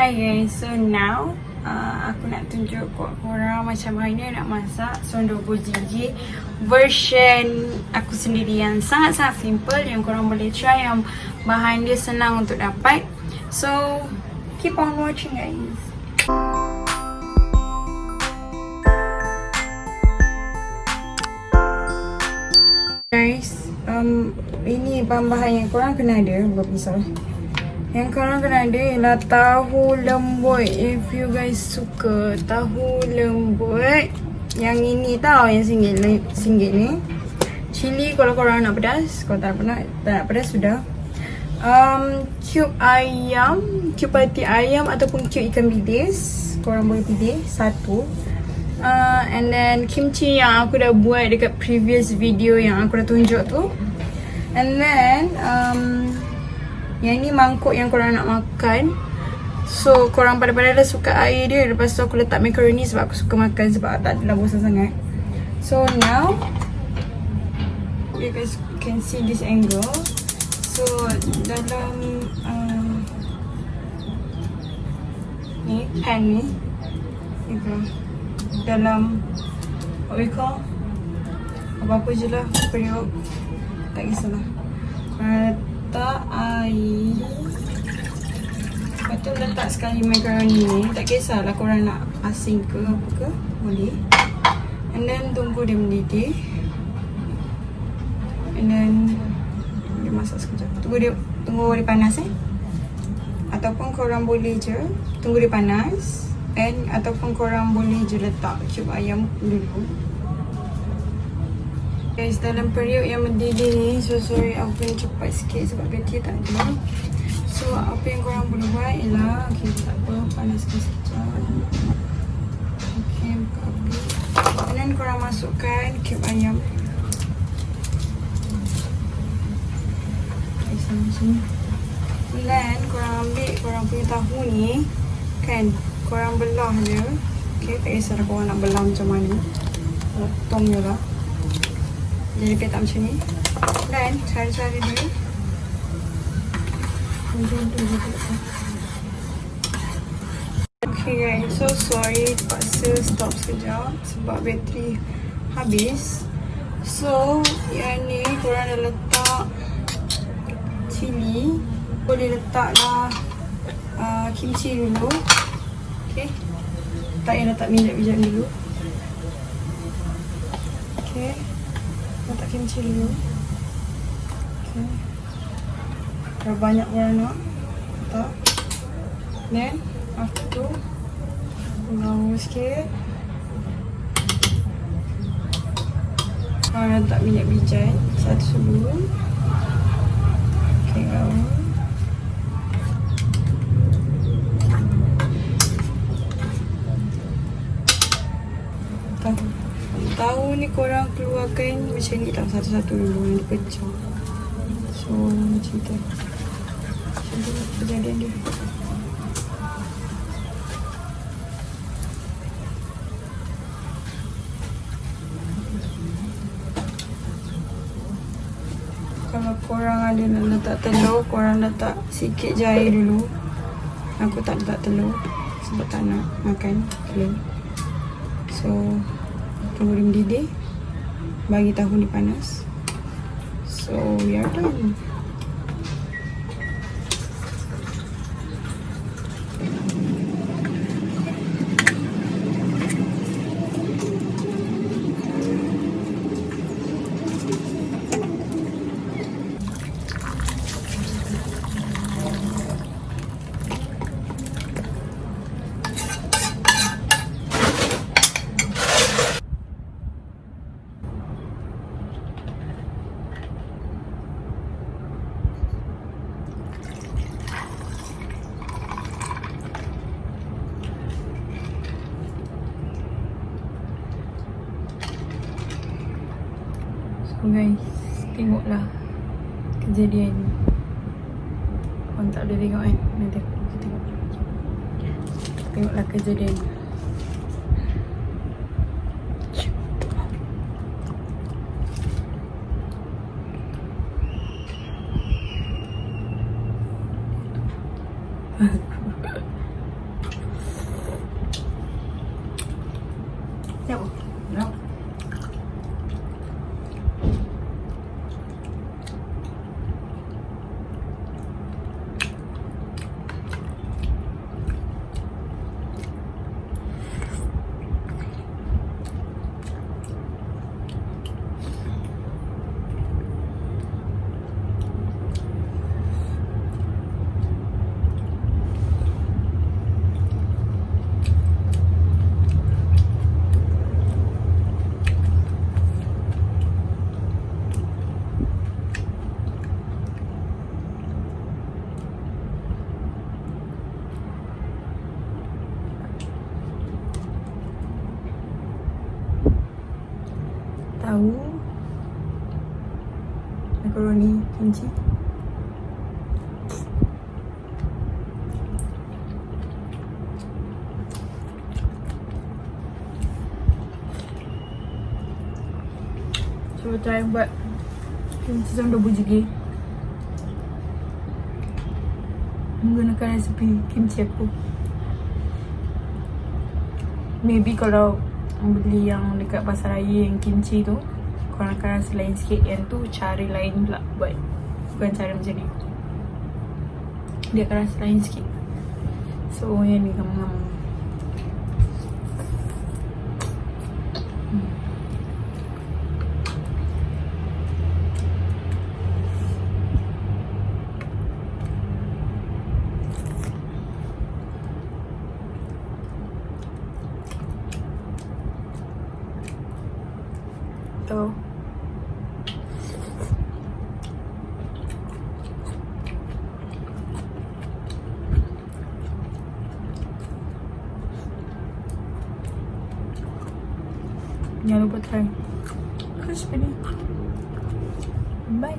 Hi guys, so now aku nak tunjuk korang macam mana nak masak sondobol gigi version aku sendiri yang sangat-sangat simple, yang korang boleh try, yang bahan dia senang untuk dapat. So keep on watching guys. Guys, ini bahan-bahan yang korang kena ada. Buat pisau. Yang korang kena ada ialah tahu lembut. If you guys suka tahu lembut, yang ini tau, yang singgit ni. Cili kalau korang nak pedas. Kalau tak nak pedas sudah. Cube ayam, cube hati ayam ataupun cube ikan bilis, korang boleh pilih satu. And then kimchi yang aku dah buat dekat previous video yang aku dah tunjuk tu. And then yang ni mangkuk yang korang nak makan. So korang pada-pada dah suka air dia. Lepas tu aku letak macaroni sebab aku suka makan, sebab tak adalah bosan sangat. So now you guys can see this angle. So dalam ni pan ni dalam what we call apa-apa je lah, periuk, tak kisahlah. Korang letak air, lepas tu letak sekali macaroni ni. Tak kisahlah korang nak asin ke apa ke, boleh. And then tunggu dia mendidih. And then dia masak sekejap. Tunggu dia panas ataupun korang boleh je tunggu dia panas. And ataupun korang boleh je letak cube ayam dulu. Guys, dalam periuk yang mendidih ni, so sorry aku kena cepat sikit sebab bateri tak ada. So apa yang korang boleh buat ialah, okay tak apa, panaskan sekejap. Okay, buka api. And then korang masukkan cube ayam. Okay, sama sini. Dan korang ambil korang punya tahu ni kan, korang belah dia. Okay, tak kisah korang nak belah macam mana, potong je lah. Jadi petak macam ni. Dan cara-cara dia macam tu je. Okay guys, so sorry terpaksa stop sekejap sebab bateri habis. So yang ni korang dah letak cili. Boleh letaklah kimchi dulu. Okay, letak minyak dulu. Okay, letak kimchi dulu. Okay, kalau banyak korang nak letak. Then after tu gaul sikit. Korang letak minyak bijai satu sebelum. Okay, gaul. Tahu ni korang keluarkan macam ni tau, satu-satu dulu yang dipecah. So macam tu kejadian dia. Kalau korang ada nak letak telur, korang letak sikit je air dulu. Aku tak letak telur sebab tak nak makan telur. So tunggu dia mendidih, bagi tahu ni panas. So we are done. Guys, tengoklah kejadian ni. Korang tak boleh tengok kan? Nanti aku tengok. Tengoklah kejadian ni. Siapa? No. Tahu, macaroni, kimchi. Cuba try buat kimchi sama double jjigae menggunakan resepi kimchi aku. Maybe kalau beli yang dekat pasar raya yang kimchi tu, korang akan rasa lain sikit. Yang tu cara lain pula buat, bukan cara macam ni. Dia akan rasa lain sikit. So yang ni ngam-ngam. So jangan lupa try crispy ni. Bye.